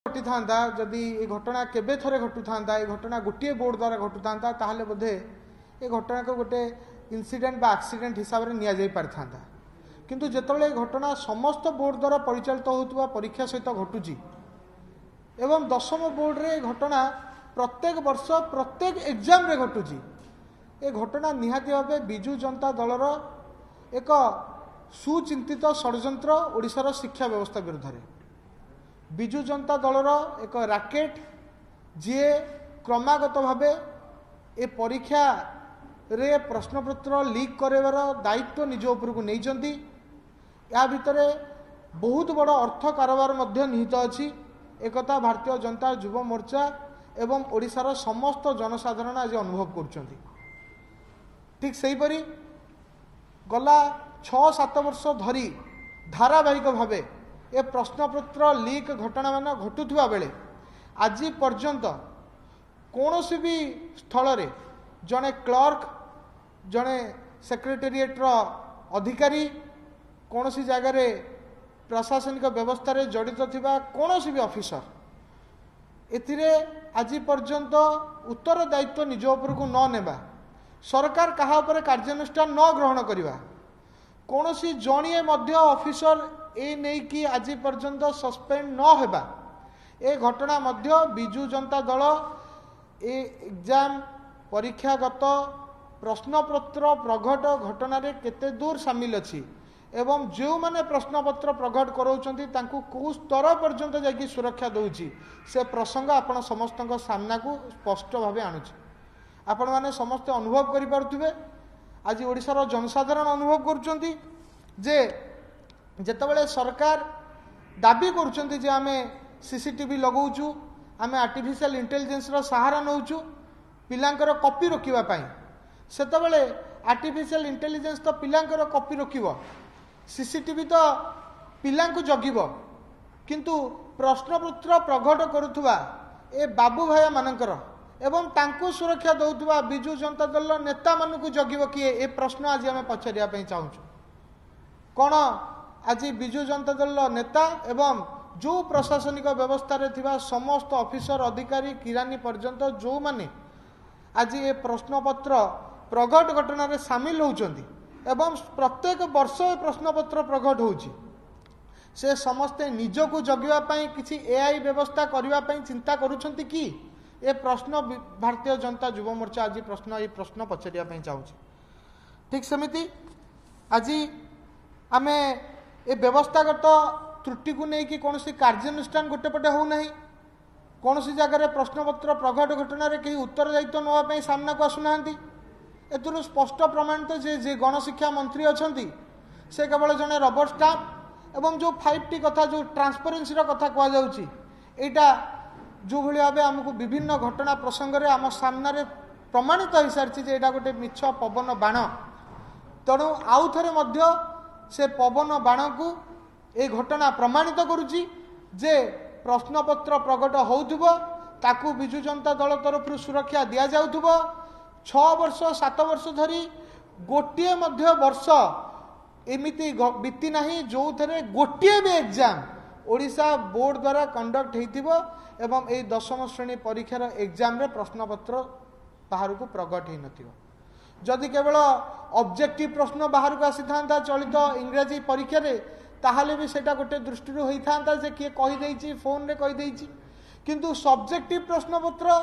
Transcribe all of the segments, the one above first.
घटी था जदि ये घटना केबे थरे घटू था ये घटना गोटे बोर्ड द्वारा घटू था ताहले बोधे ये घटना को गोटे इनसीडेंट बा एक्सीडेंट हिसाब से निया जाई पार था किंतु जेतबेले घटना समस्त बोर्ड द्वारा परिचालित होउतबा परीक्षा सहित घटुची एवं 10म बोर्ड रे घटना प्रत्येक वर्ष प्रत्येक एग्जाम रे घटुची ए घटना निहाती भावे बिजु जनता दलर एक सुचिंतित षड्यंत्र ओडिशार शिक्षा व्यवस्था विरुद्ध रे बिजु जनता दलर एक राकेट जी क्रमागत भावे ए परीक्षा रे प्रश्नपत्र लीक करार दायित्व निज उपरकू नहीं या भितर बहुत बड़ अर्थ कारोबार निहित अच्छी एकता भारतीय जनता युव मोर्चा एवं ओडिशार समस्त जनसाधारण आज अनुभव कर ठीक सेहीपरि गला 6-7 वर्ष धरी धारावाहिक भावे ए प्रश्नपत्र लीक घटना मान घटुवा बेले आज पर्यंत कौन भी स्थल रे जड़े क्लर्क जड़े सेक्रेटेरिएट अधिकारी कौन सी जगार प्रशासनिक व्यवस्था रे जड़ित थिबा कौन भी ऑफिसर एथिरे आज पर्यंत उत्तर दायित्व निज उपरकू न नेबा सरकार कहा उपरे कार्यानुष्ठान न ग्रहण करिबा कौन सी जणिए मध्य ऑफिसर ए नहीं कि आज पर्यंत सस्पेंड न हेबा ए घटना मध्य बिजु जनता दल ए एग्जाम परीक्षागत प्रश्नपत्र प्रघट घटना रे केते दूर सामिल अछि एवं जो माने प्रश्नपत्र प्रघट कराउछंती तांकु को स्तर पर्यंत जाकी सुरक्षा दउछि से प्रसंग आपण समस्त सामना को स्पष्ट भावे आणुछि आपण माने समस्त अनुभव करि पारुथिबे आज ओडिशार जनसाधारण अनुभव करुछंती जे जेतेबेले सरकार दाबी करुछंती जे आमे सीसीटीवी लगाउछु आमे आर्टिफिशियल इंटेलिजेंस रो सहारा नउछु पिलांकर कॉपी रोकिबा पई सेतेबेले आर्टिफिशियल इंटेलिजेंस तो पिलांकर कॉपी रोकिबो सीसीटीवी तो पिलांकु जगिबो किंतु प्रश्नपत्र प्रघट करुथुवा ए बाबू भाई मानकर एवं तांकु सुरक्षा दउथुवा बिजु जनता दल नेता मानकु जगिबो किए ए प्रश्न आज आमे पछरिया पई चाहूछु कोन आज बिजु जनता दल नेता एवं जो प्रशासनिक व्यवस्था रे थिबा समस्त ऑफिसर अधिकारी किरानी पर्यंत जो माने आज ये प्रश्नपत्र प्रघट घटना रे शामिल होउचंती एवं प्रत्येक वर्ष प्रश्नपत्र प्रघट होउची से समस्ते निजको जगिबा पई किछि एआई व्यवस्था करिबा पई चिंता करूछंती कि ए प्रश्न भारतीय जनता युव मोर्चा आज प्रश्न पछरिया पई चाहूची ठीक सेमिति आज आमे ए व्यवस्थागत त्रुटि को नहीं कि कौन सी कार्यानुष्ठान गोटे पटे हो नहीं कौन सी जगह प्रश्नपत्र प्रघट घटना रे कहीं उत्तर दायित्व नवा सामना को आसुना एथुरु स्पष्ट प्रमाणित जे गणशिक्षा मंत्री अच्छी से केवल जड़े रबर स्टाम्प एवं जो 5T कथा जो ट्रांसपेरेन्सी कथा कहुटा जो भाई भाव आमको विभिन्न घटना प्रसंग में आम सामने प्रमाणित हो सारी यहाँ गोटे मिछ पवन बाण तेणु आउ थे से पवन बाण को ये घटना प्रमाणित करुच्ची जे प्रश्नपत्र प्रघट होउथुबो ताकू बिजु जनता दल तरफ सुरक्षा दि जाउथुबो 6 वर्ष 7 वर्ष धरी गोटे मध्य वर्ष एमिति बीती नाही जो थरे गोटे भी एग्जाम ओडिशा बोर्ड द्वारा कंडक्ट हेतिबो एवं ए 10म श्रेणी परीक्षार एग्जाम रे प्रश्नपत्र बाहर को प्रघट हे नथिबो जदि केवल ऑब्जेक्टिव प्रश्न बाहर को आसी थांता चलित इंग्रजी परीक्षा रे ताहले भी सेटा गोटे दृष्टि होई थांता जे किए कहि देछि फोन रे कहि देछि किंतु सब्जेक्टिव प्रश्नपत्र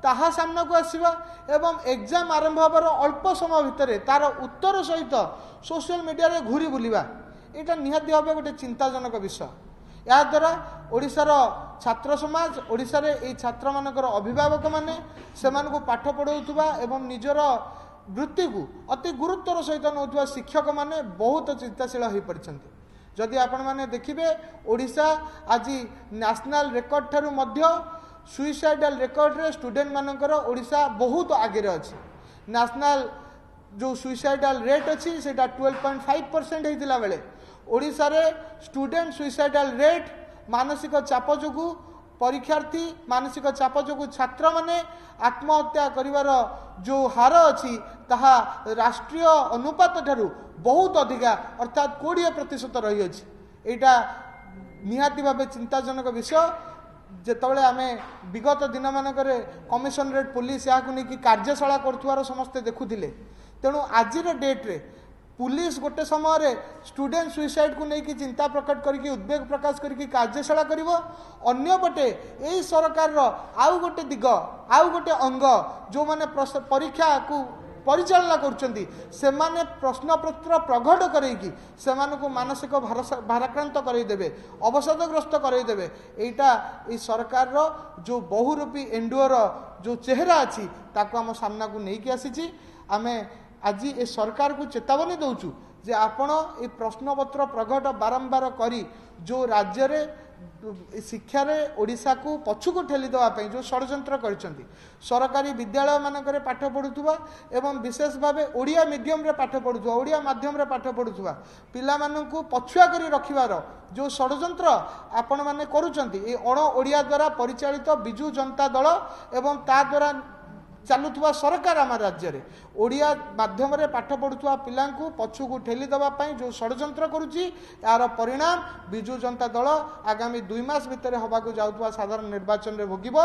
ताहा सामना को आसीबा एवं एग्जाम आरंभ होबार अल्प समय भितर तार उत्तर सहित सोशल मीडिया रे घूरी बुलिबा एटा निहाती भाबे गोटे चिंताजनक विषय या द्वारा ओडिशार छात्र समाज ओडिशा रे ए छात्र मानकर अभिभावक माने सेमान को पाठ पढौथुबा एवं निजर वृत्ति को अति गुरुत्वर सहित नौथुबा शिक्षक माने बहुत चिंताशील होई पड़िछन्ति जदि आपण माने देखिबे ओडिशा आज नेशनल रिकॉर्ड ठारू मध्य सुइसाइडल रिकॉर्ड रे स्टूडेंट मानकर ओडिशा बहुत आगे रे अछि नेशनल जो सुइसाइडल रेट अछि सेटा 12.5% हेतिला बेले ओडिशा रे स्टूडेंट सुइसाइडल रेट मानसिक चाप जोगु परीक्षार्थी मानसिक चाप जोगु छात्र माने आत्महत्या करिवार जो हार अछि ताहा राष्ट्रीय अनुपात ठारू बहुत अधिका अर्थात 20% रही अछि एटा निहाती भावे चिंताजनक विषय ଯେତେବେଳେ ଆମେ ବିଗତ ଦିନମାନଙ୍କରେ କମିଶନରେଟ୍ पुलिस याकु नहीं कि कार्यशाला कर समस्ते देखुले तेणु आज डेट्रे पुलिस गोटे समय स्टूडेंट सुइसाइड को लेकिन चिंता प्रकट करके उद्वेग प्रकाश करके कार्यशाला करिवो अन्यपटे यही सरकार आउ गोटे दिग आउ गोटे अंग जो माने परीक्षा को परिचालना करुछंती सेमाने प्रश्नपत्र प्रघट करैकी सेमानकु मानसिक भाराक्रांत करैदेबे अवसादग्रस्त करैदेबे एटा ई सरकार रो जो बहुरूपी एंडुअर जो चेहरा अछि ताको हम सामना को नेकी आसीची आमे आज ए सरकार को चेतावनी दउचु जे आपण ए प्रश्नपत्र प्रघट बारंबार करी जो राज्य रे शिक्षा रे ओडिसा को पछु को ठेली देवा पई जो षडयंत्र करछंती सरकारी विद्यालय मानकरे पाठ पढुथुवा एवं विशेष भावे ओडिया मीडियम रे पाठ पढुथुवा ओडिया माध्यम रे पाठ पढुथुवा पिला मानकु पछुआ करी रखिवार जो षडयंत्र आपण माने करूछंती ए अण ओडिया द्वारा परिचालित बिजू जनता दल एवं ता द्वारा चलुवा सरकार आम राज्य में ओडिया माध्यम रे पाठ पढ़ुवा पिला पछु को ठेली देवा जो षडयंत्र करुच्ची यार परिणाम बिजू जनता दल आगामी 2 मास भितर होबाकू जाउतवा साधारण निर्वाचन रे भोगिबो।